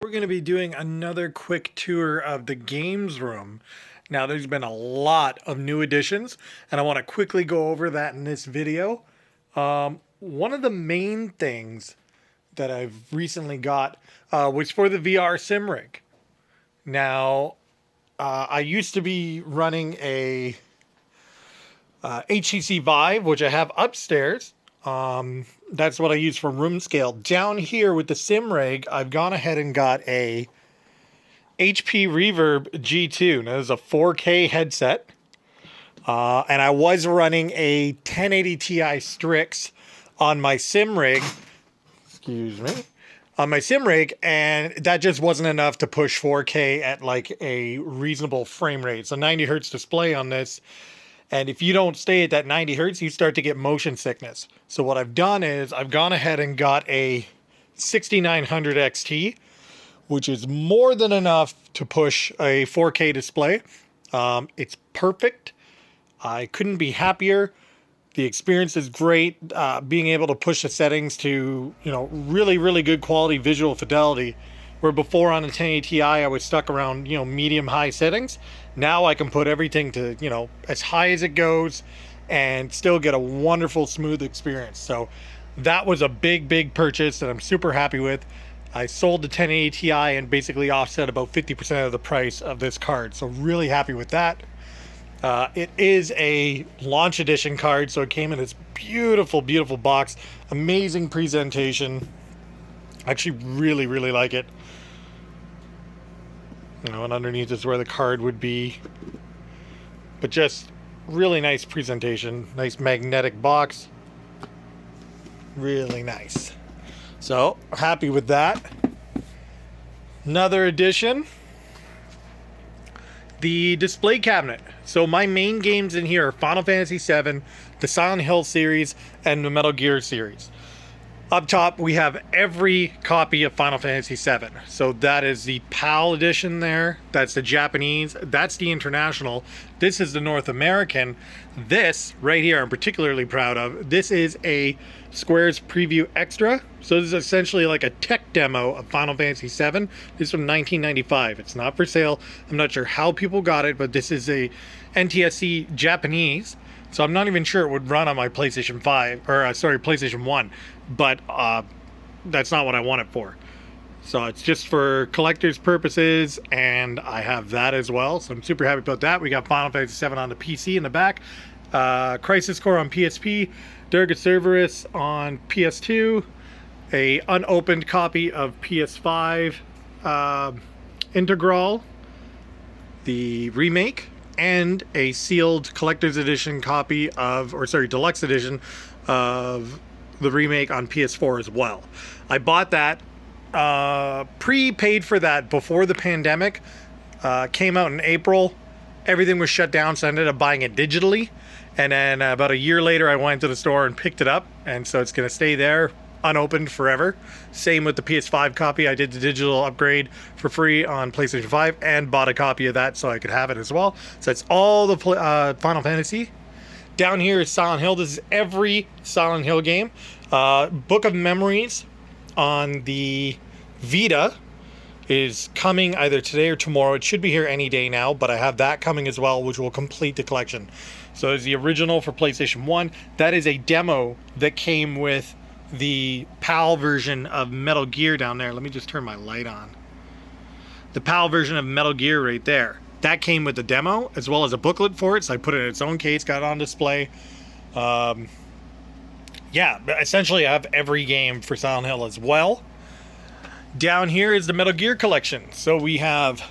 We're going to be doing another quick tour of the games room. Now, there's been a lot of new additions, and I want to quickly go over that in this video. One of the main things that I've recently got was for the VR sim rig. Now, I used to be running a HTC Vive, which I have upstairs. That's what I use for room scale. Down here with the sim rig, I've gone ahead and got a HP Reverb G2. Now, this is a 4K headset. And I was running a 1080 Ti Strix on my sim rig. Excuse me. On my sim rig, and that just wasn't enough to push 4K at like a reasonable frame rate. So 90 hertz display on this. And if you don't stay at that 90 hertz, you start to get motion sickness. So what I've done is I've gone ahead and got a 6900 XT, which is more than enough to push a 4K display. It's perfect. I couldn't be happier. The experience is great. Being able to push the settings to, really, really good quality visual fidelity. Where before on a 1080 Ti, I was stuck around, medium high settings. Now I can put everything to, as high as it goes and still get a wonderful, smooth experience. So that was a big, big purchase that I'm super happy with. I sold the 1080 Ti and basically offset about 50% of the price of this card. So really happy with that. It is a launch edition card, so it came in this beautiful, beautiful box. Amazing presentation. I actually really, really like it. And underneath is where the card would be. But just really nice presentation. Nice magnetic box. Really nice. So, happy with that. Another addition. The display cabinet. So my main games in here are Final Fantasy VII, the Silent Hill series, and the Metal Gear series. Up top, we have every copy of Final Fantasy VII. So that is the PAL edition there. That's the Japanese. That's the international. This is the North American. This right here, I'm particularly proud of. This is a Square's Preview Extra. So this is essentially like a tech demo of Final Fantasy VII. This is from 1995. It's not for sale. I'm not sure how people got it, but this is a NTSC Japanese. So I'm not even sure it would run on my PlayStation 5, or PlayStation 1, but that's not what I want it for. So it's just for collector's purposes, and I have that as well. So I'm super happy about that. We got Final Fantasy VII on the PC in the back, Crisis Core on PSP, Durga Cerberus on PS2, a unopened copy of PS5 Integral, the remake, and a sealed collector's edition copy deluxe edition of the remake on PS4 as well. I bought that, prepaid for that before the pandemic. Came out in April. Everything was shut down, so I ended up buying it digitally. And then about a year later, I went to the store and picked it up. And so it's going to stay there unopened forever. Same with the PS5 copy. I did the digital upgrade for free on PlayStation 5 and bought a copy of that so I could have it as well. So it's all the Final Fantasy. Down here is Silent Hill. This is every Silent Hill game. Book of Memories on the Vita is coming either today or tomorrow. It should be here any day now, but I have that coming as well, which will complete the collection. So there's the original for PlayStation 1. That is a demo that came with the PAL version of Metal Gear down there. Let me just turn my light on. The PAL version of Metal Gear right there. That came with the demo as well as a booklet for it. So I put it in its own case, got it on display. Essentially I have every game for Silent Hill as well. Down here is the Metal Gear collection. So we have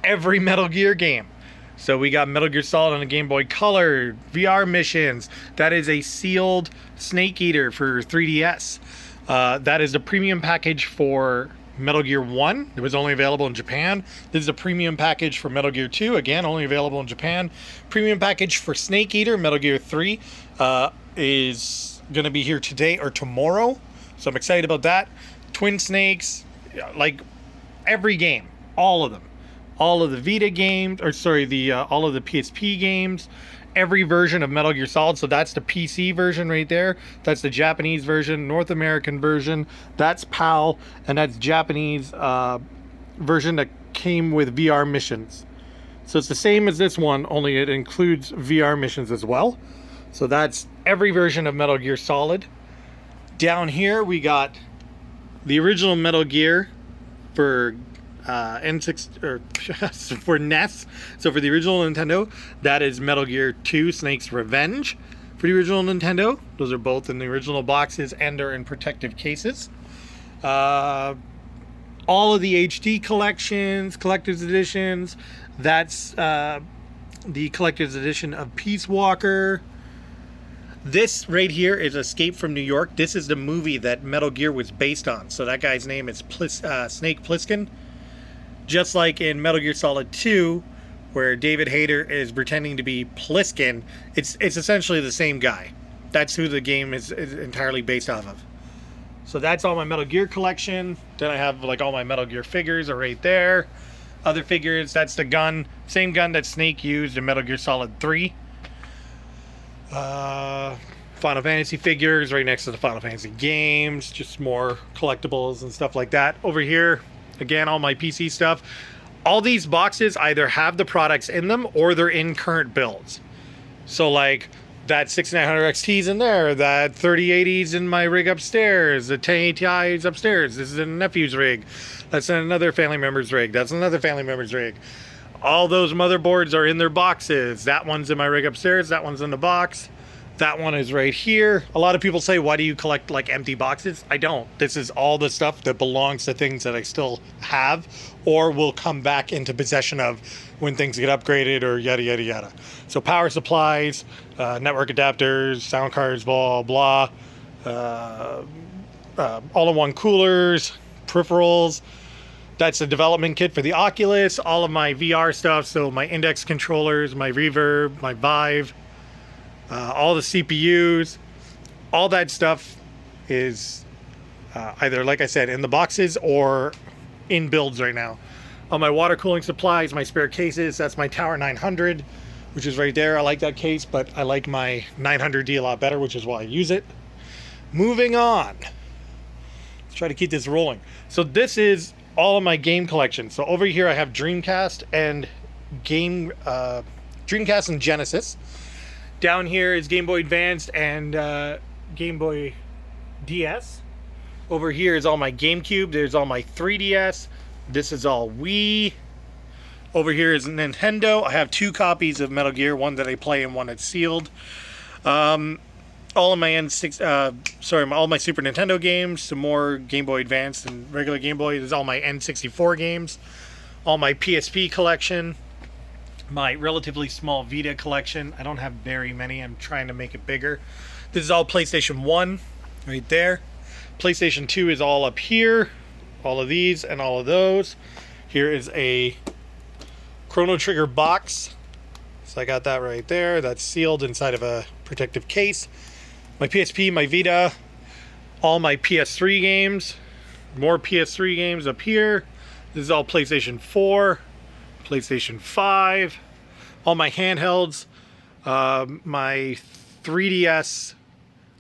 every Metal Gear game. So we got Metal Gear Solid on a Game Boy Color, VR missions. That is a sealed Snake Eater for 3DS. That is the premium package for Metal Gear 1. It was only available in Japan. This is a premium package for Metal Gear 2. Again, only available in Japan. Premium package for Snake Eater, Metal Gear 3, is going to be here today or tomorrow. So I'm excited about that. Twin Snakes, like every game, all of them. All of the Vita games, all of the PSP games, every version of Metal Gear Solid. So that's the PC version right there. That's the Japanese version, North American version. That's PAL, and that's Japanese version that came with VR missions. So it's the same as this one, only it includes VR missions as well. So that's every version of Metal Gear Solid. Down here we got the original Metal Gear for N6 or for NES. So for the original Nintendo, that is Metal Gear 2: Snake's Revenge. For the original Nintendo, those are both in the original boxes and are in protective cases. All of the HD collections, collector's editions. That's the collector's edition of Peace Walker. This right here is Escape from New York. This is the movie that Metal Gear was based on. So that guy's name is Snake Plissken. Just like in Metal Gear Solid 2, where David Hayter is pretending to be Plissken, it's essentially the same guy. That's who the game is entirely based off of. So that's all my Metal Gear collection. Then I have like all my Metal Gear figures are right there. Other figures, that's the gun. Same gun that Snake used in Metal Gear Solid 3. Final Fantasy figures right next to the Final Fantasy games. Just more collectibles and stuff like that. Over here, again, all my PC stuff. All these boxes either have the products in them or they're in current builds. So like that 6900 XT's in there, that 3080's in my rig upstairs, the 1080 Ti's upstairs. This is a nephew's rig. That's another family member's rig. That's another family member's rig. All those motherboards are in their boxes. That one's in my rig upstairs. That one's in the box. That one is right here. A lot of people say, why do you collect like empty boxes? I don't. This is all the stuff that belongs to things that I still have or will come back into possession of when things get upgraded or yada, yada, yada. So power supplies, network adapters, sound cards, blah, blah, all-in-one coolers, peripherals. That's a development kit for the Oculus, all of my VR stuff, so my index controllers, my Reverb, my Vive, all the CPUs, all that stuff is either, like I said, in the boxes or in builds right now. All my water cooling supplies, my spare cases, that's my Tower 900, which is right there. I like that case, but I like my 900D a lot better, which is why I use it. Moving on. Let's try to keep this rolling. So this is all of my game collection. So over here I have Dreamcast and Dreamcast and Genesis. Down here is Game Boy Advanced and Game Boy DS. Over here is all my GameCube. There's all my 3DS. This is all Wii. Over here is Nintendo. I have 2 copies of Metal Gear, one that I play and one that's sealed. All of my all my Super Nintendo games, some more Game Boy Advance and regular Game Boy. There's all my N64 games, all my PSP collection, my relatively small Vita collection. I don't have very many. I'm trying to make it bigger. This is all PlayStation 1 right there. PlayStation 2 is all up here. All of these and all of those. Here is a Chrono Trigger box. So I got that right there. That's sealed inside of a protective case. My PSP, my Vita, all my PS3 games, more PS3 games up here. This is all PlayStation 4, PlayStation 5, all my handhelds, my 3DS,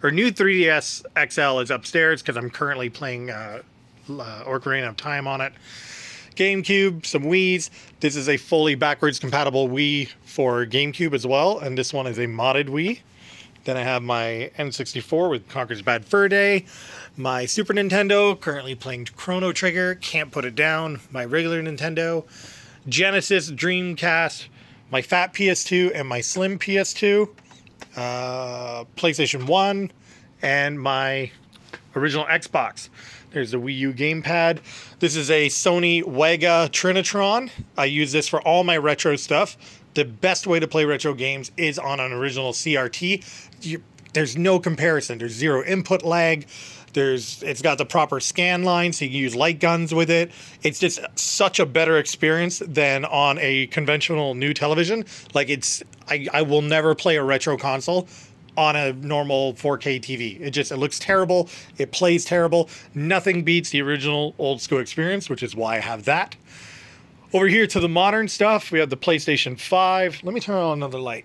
or new 3DS XL is upstairs because I'm currently playing Ocarina of Time on it. GameCube, some Wiis. This is a fully backwards compatible Wii for GameCube as well, and this one is a modded Wii. Then I have my N64 with Conker's Bad Fur Day. My Super Nintendo, currently playing Chrono Trigger, can't put it down. My regular Nintendo. Genesis, Dreamcast, my fat PS2 and my slim PS2. PlayStation 1, and my original Xbox. There's the Wii U gamepad. This is a Sony Wega Trinitron. I use this for all my retro stuff. The best way to play retro games is on an original CRT. There's no comparison. There's zero input lag. It's got the proper scan line, so you can use light guns with it. It's just such a better experience than on a conventional new television. Like I will never play a retro console on a normal 4K TV. It looks terrible. It plays terrible. Nothing beats the original old school experience, which is why I have that. Over here to the modern stuff, we have the PlayStation 5. Let me turn on another light.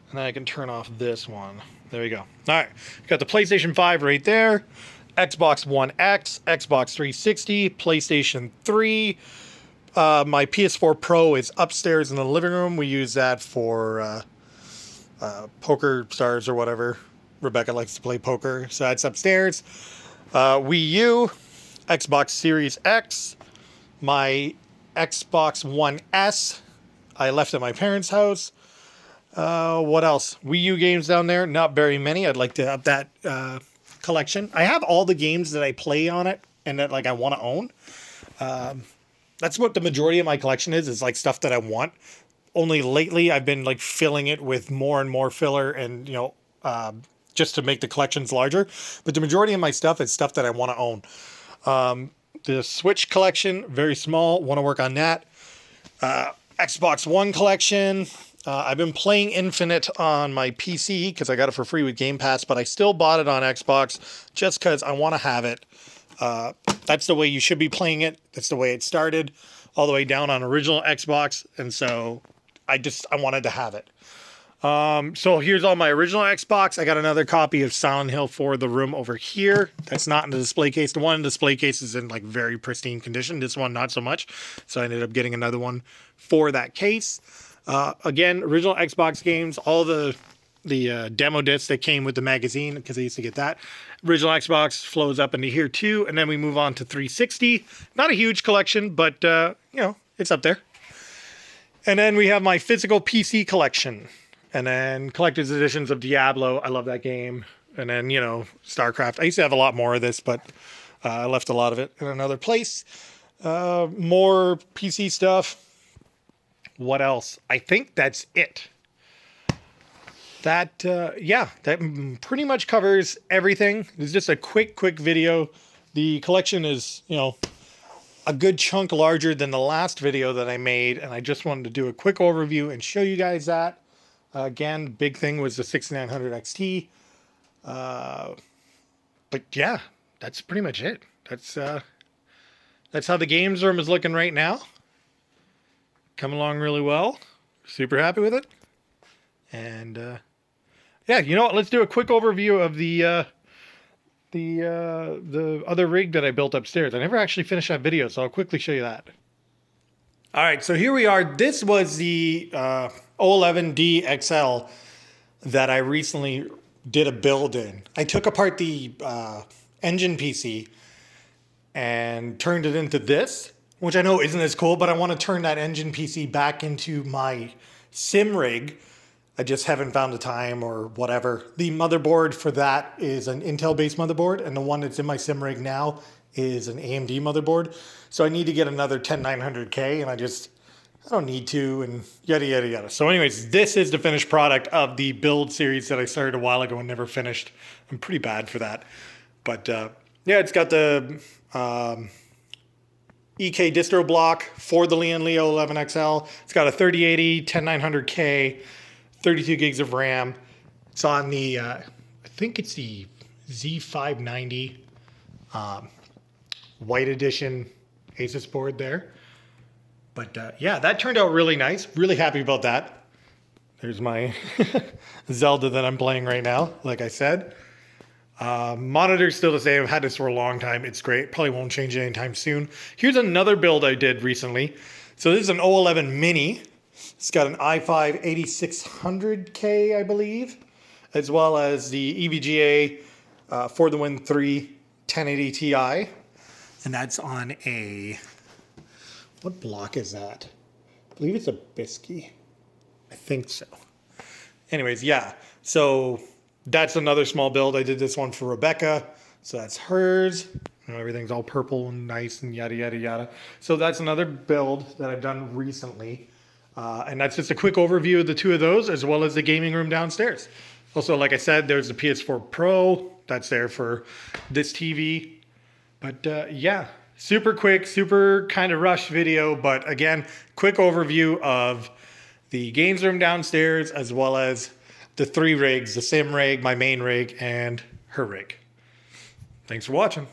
And then I can turn off this one. There we go. All right. Got the PlayStation 5 right there. Xbox One X, Xbox 360, PlayStation 3. My PS4 Pro is upstairs in the living room. We use that for Poker Stars or whatever. Rebecca likes to play poker, so that's upstairs. Wii U, Xbox Series X, my Xbox One S. I left at my parents' house. What else? Wii U games down there. Not very many. I'd like to up that collection. I have all the games that I play on it and that like I want to own. That's what the majority of my collection is like stuff that I want. Only lately I've been like filling it with more and more filler and, just to make the collections larger. But the majority of my stuff is stuff that I want to own. The Switch collection, very small. Want to work on that. Xbox One collection. I've been playing Infinite on my PC because I got it for free with Game Pass, but I still bought it on Xbox just because I want to have it. That's the way you should be playing it. That's the way it started, all the way down on original Xbox, and so I wanted to have it. So here's all my original Xbox. I got another copy of Silent Hill for the room over here. That's not in the display case. The one in the display case is in like very pristine condition. This one, not so much. So I ended up getting another one for that case. Again, original Xbox games, all the demo discs that came with the magazine, because I used to get that. Original Xbox flows up into here too. And then we move on to 360. Not a huge collection, but, it's up there. And then we have my physical PC collection. And then collector's editions of Diablo. I love that game. And then, StarCraft. I used to have a lot more of this, but I left a lot of it in another place. More PC stuff. What else? I think that's it. That pretty much covers everything. It's just a quick video. The collection is, a good chunk larger than the last video that I made. And I just wanted to do a quick overview and show you guys that. Again, big thing was the 6900 XT. But yeah, that's pretty much it. That's how the games room is looking right now. Coming along really well. Super happy with it. And you know what? Let's do a quick overview of the other rig that I built upstairs. I never actually finished that video, so I'll quickly show you that. All right, so here we are. This was the 011D XL that I recently did a build in. I took apart the engine PC and turned it into this, which I know isn't as cool, but I want to turn that engine PC back into my sim rig. I just haven't found the time or whatever. The motherboard for that is an Intel-based motherboard, and the one that's in my sim rig now is an AMD motherboard. So I need to get another 10900K, and I don't need to, and yada, yada, yada. So anyways, this is the finished product of the build series that I started a while ago and never finished. I'm pretty bad for that. But it's got the EK distro block for the Lian Leo 11XL. It's got a 3080, 10900K, 32 gigs of RAM. It's on the, I think it's the Z590 white edition Asus board there. But that turned out really nice. Really happy about that. There's my Zelda that I'm playing right now, like I said. Monitor's still the same. I've had this for a long time. It's great. Probably won't change it anytime soon. Here's another build I did recently. So this is an 011 Mini. It's got an i5 8600K, I believe, as well as the EVGA for the Win 3 1080 Ti. And that's on a, what block is that? I believe it's a Bisky. I think so. Anyways, yeah. So that's another small build. I did this one for Rebecca. So that's hers. Everything's all purple and nice and yada, yada, yada. So that's another build that I've done recently. And that's just a quick overview of the two of those, as well as the gaming room downstairs. Also, like I said, there's the PS4 Pro. That's there for this TV. But super quick, super kind of rushed video. But again, quick overview of the games room downstairs, as well as the three rigs, the sim rig, my main rig, and her rig. Thanks for watching.